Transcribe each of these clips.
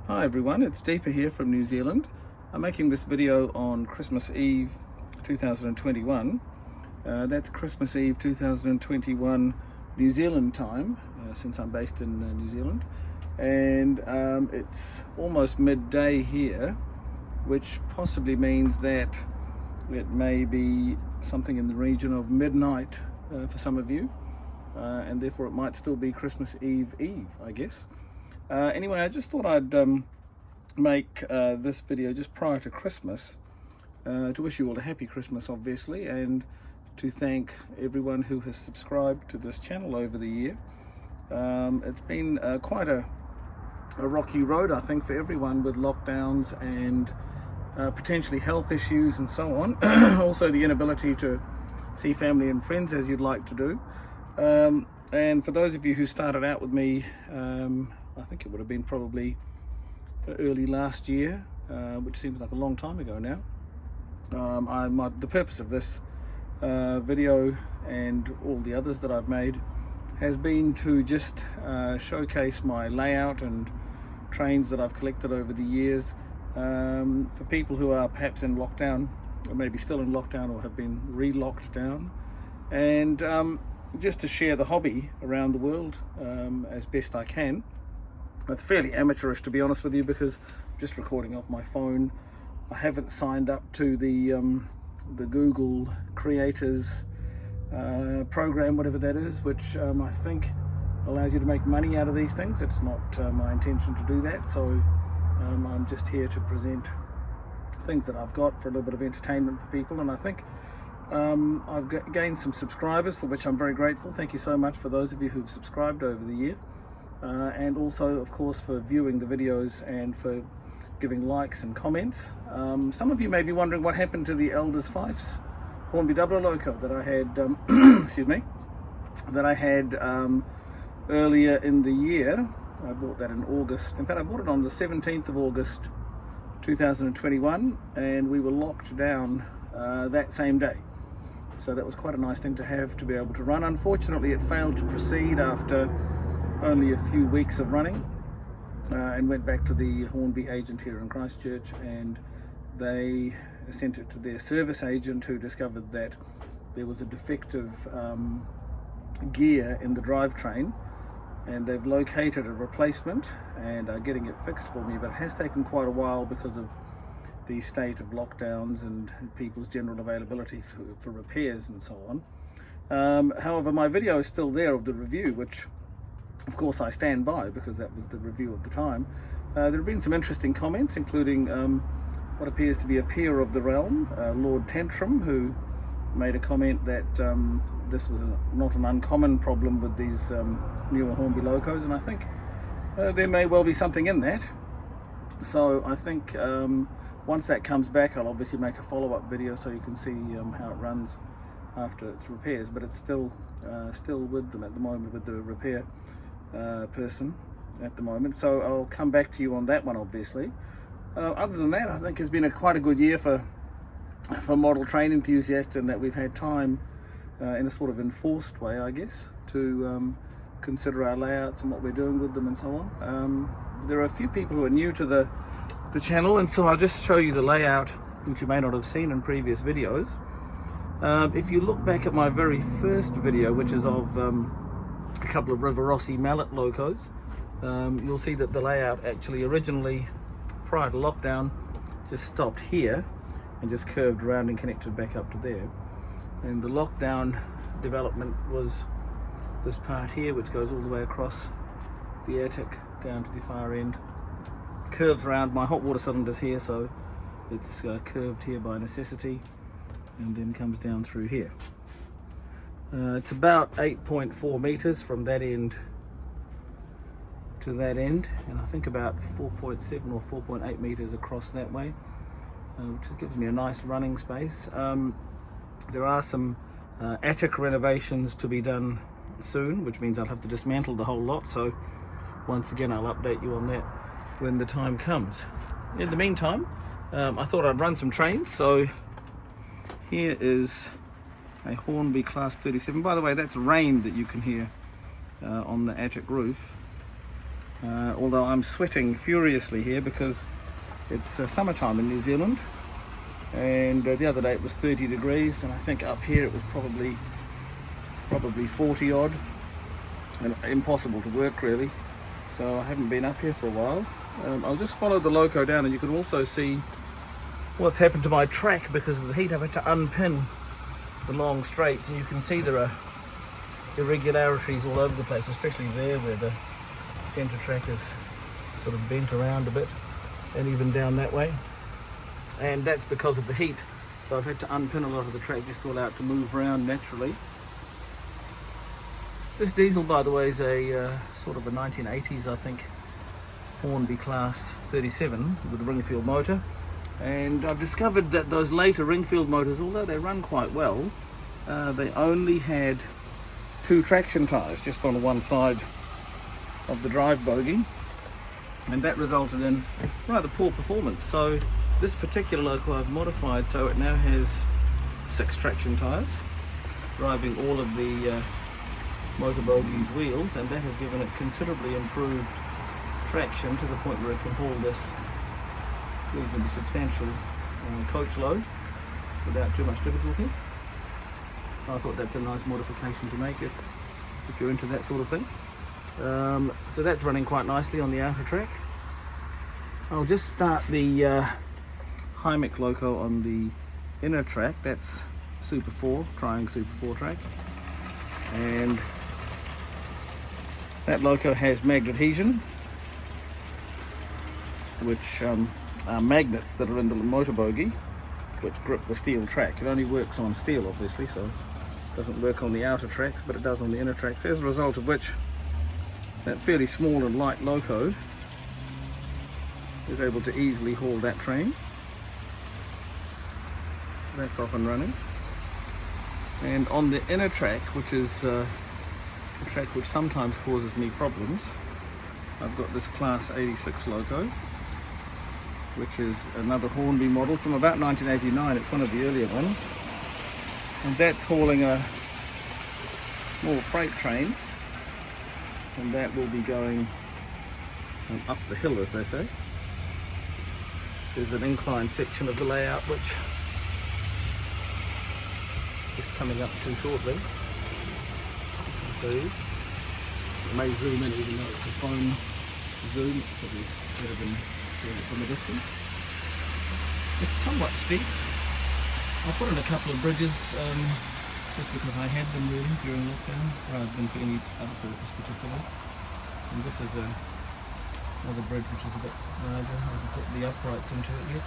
Hi everyone, it's Deepa here from New Zealand. I'm making this video on Christmas Eve 2021. That's Christmas Eve 2021 New Zealand time, since I'm based in New Zealand. And it's almost midday here, which possibly means that it may be something in the region of midnight for some of you. And therefore it might still be Christmas Eve, I guess. Anyway, I just thought I'd make this video just prior to Christmas to wish you all a happy Christmas, obviously, and to thank everyone who has subscribed to this channel over the year. It's been quite a rocky road, I think, for everyone, with lockdowns and potentially health issues and so on. Also the inability to see family and friends as you'd like to do. And for those of you who started out with me, I think it would have been probably early last year, which seems like a long time ago now. The purpose of this video and all the others that I've made has been to just showcase my layout and trains that I've collected over the years for people who are perhaps in lockdown, or maybe still in lockdown, or have been re-locked down, and just to share the hobby around the world as best I can. It's fairly amateurish, to be honest with you, because I'm just recording off my phone. I haven't signed up to the Google Creators program, whatever that is, which I think allows you to make money out of these things. It's not my intention to do that, so I'm just here to present things that I've got for a little bit of entertainment for people. And I think I've gained some subscribers, for which I'm very grateful. Thank you so much for those of you who've subscribed over the year. And also, of course, for viewing the videos and for giving likes and comments. Some of you may be wondering what happened to the Elders Fifes Hornby Doubler Loco that I had, excuse me, that I had earlier in the year. I bought that in August. In fact, I bought it on the 17th of August 2021, and we were locked down that same day. So that was quite a nice thing to have, to be able to run. Unfortunately, it failed to proceed after only a few weeks of running, and went back to the Hornby agent here in Christchurch, and they sent it to their service agent, who discovered that there was a defective gear in the drivetrain, and they've located a replacement and are getting it fixed for me. But it has taken quite a while because of the state of lockdowns and people's general availability for repairs and so on. However, my video is still there of the review, which of course I stand by, because that was the review of the time. There have been some interesting comments, including what appears to be a peer of the realm, Lord Tantrum, who made a comment that this was not an uncommon problem with these newer Hornby locos, and I think there may well be something in that. So I think once that comes back, I'll obviously make a follow-up video so you can see how it runs after its repairs. But it's still with them at the moment, with the repair person at the moment, so I'll come back to you on that one, obviously. Other than that, I think it's been quite a good year for model train enthusiasts, in that we've had time in a sort of enforced way, I guess, to consider our layouts and what we're doing with them and so on. There are a few people who are new to the channel, and so I'll just show you the layout, which you may not have seen in previous videos. If you look back at my very first video, which is of a couple of Rivarossi Mallet locos, you'll see that the layout actually originally, prior to lockdown, just stopped here and just curved around and connected back up to there. And the lockdown development was this part here, which goes all the way across the attic down to the far end, curves around. My hot water cylinder's here, so it's curved here by necessity, and then comes down through here. It's about 8.4 meters from that end to that end, and I think about 4.7 or 4.8 meters across that way, which gives me a nice running space. There are some attic renovations to be done soon, which means I'll have to dismantle the whole lot, so once again I'll update you on that when the time comes. In the meantime, I thought I'd run some trains, so here is a Hornby Class 37. By the way, that's rain that you can hear on the attic roof. although I'm sweating furiously here because it's summertime in New Zealand, and the other day it was 30 degrees, and I think up here it was probably 40 odd, and impossible to work really. So I haven't been up here for a while. I'll just follow the loco down, and you can also see what's happened to my track because of the heat. I've had to unpin the long straights, and you can see there are irregularities all over the place, especially there where the centre track is sort of bent around a bit, and even down that way, and that's because of the heat. So I've had to unpin a lot of the track just to allow it to move around naturally. This diesel, by the way, is a sort of a 1980s, I think, Hornby Class 37 with a Ringfield motor. And I've discovered that those later Ringfield motors, although they run quite well, they only had 2 traction tyres just on one side of the drive bogie, and that resulted in rather poor performance. So this particular loco I've modified so it now has 6 traction tyres, driving all of the motor bogie's wheels, and that has given it considerably improved traction to the point where it can haul this reasonably substantial coach load without too much difficulty. I thought that's a nice modification to make if you're into that sort of thing. So that's running quite nicely on the outer track. I'll just start the Hymic loco on the inner track. That's Super 4, trying Super 4 track, and that loco has magnet adhesion, which are magnets that are in the motor bogie which grip the steel track. It only works on steel, obviously, so it doesn't work on the outer tracks, but it does on the inner tracks, as a result of which that fairly small and light loco is able to easily haul that train. So that's off and running. And on the inner track, which is a track which sometimes causes me problems, I've got this Class 86 loco, which is another Hornby model from about 1989. It's one of the earlier ones, and that's hauling a small freight train, and that will be going up the hill, as they say. There's an incline section of the layout which is just coming up to shortly. I'll show you. I may zoom in, even though it's a phone zoom. It's probably better than seeing it from a distance. It's somewhat steep. I put in a couple of bridges just because I had them really during lockdown, rather than for any other purpose particularly. And this is another bridge which is a bit larger. I haven't put the uprights into it yet.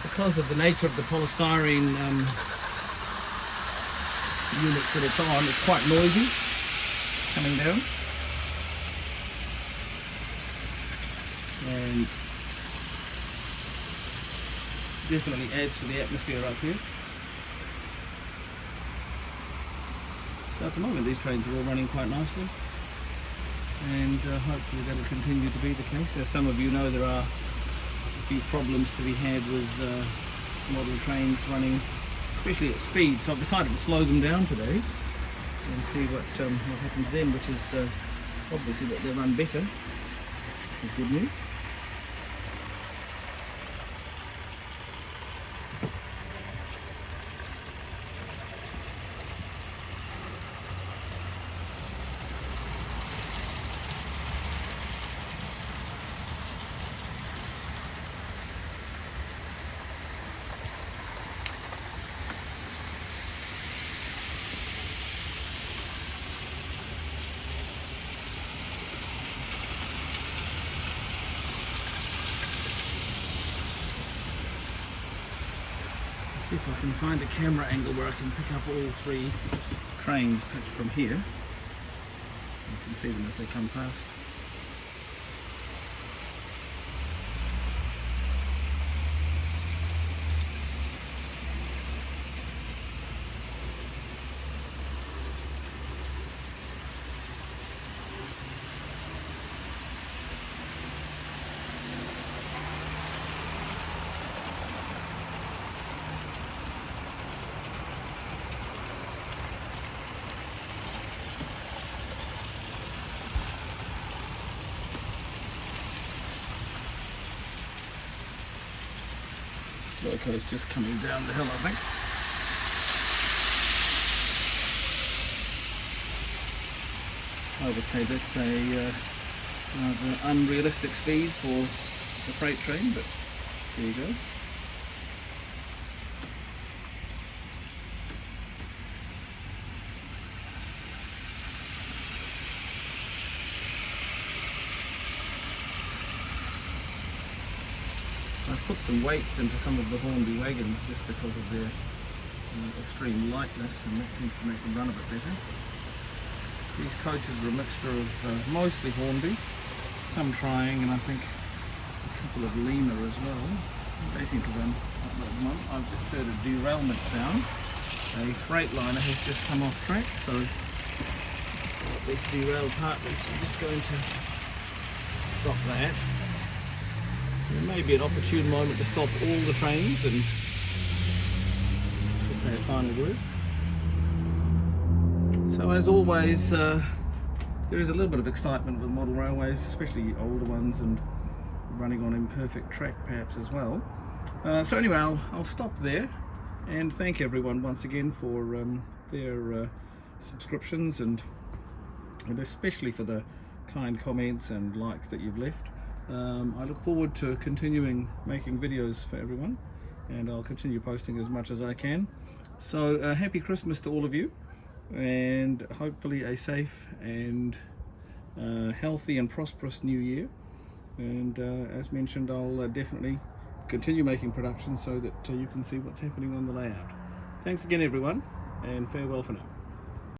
Because of the nature of the polystyrene units that it's on, it's quite noisy coming down. And definitely adds to the atmosphere up here. So at the moment these trains are all running quite nicely, and hopefully that will continue to be the case. As some of you know, there are a few problems to be had with model trains running, especially at speed, so I've decided to slow them down today and see what happens then, which is obviously that they run better, which is good news. See if I can find a camera angle where I can pick up all 3 trains picked from here. You can see them as they come past. This loco is just coming down the hill, I think. I would say that's a rather unrealistic speed for the freight train, but there you go. I've put some weights into some of the Hornby wagons just because of their extreme lightness, and that seems to make them run a bit better. These coaches are a mixture of mostly Hornby, some Trying, and I think a couple of Lima as well. They seem to run up that month. I've just heard a derailment sound. A Freightliner has just come off track, so this derailed part is just going to stop that. There may be an opportune moment to stop all the trains and just say a final word. So as always, there is a little bit of excitement with model railways, especially older ones and running on imperfect track perhaps as well. So anyway, I'll stop there and thank everyone once again for their subscriptions and especially for the kind comments and likes that you've left. I look forward to continuing making videos for everyone, and I'll continue posting as much as I can. So happy Christmas to all of you, and hopefully a safe and healthy and prosperous new year. And as mentioned, I'll definitely continue making productions so that you can see what's happening on the layout. Thanks again everyone, and farewell for now.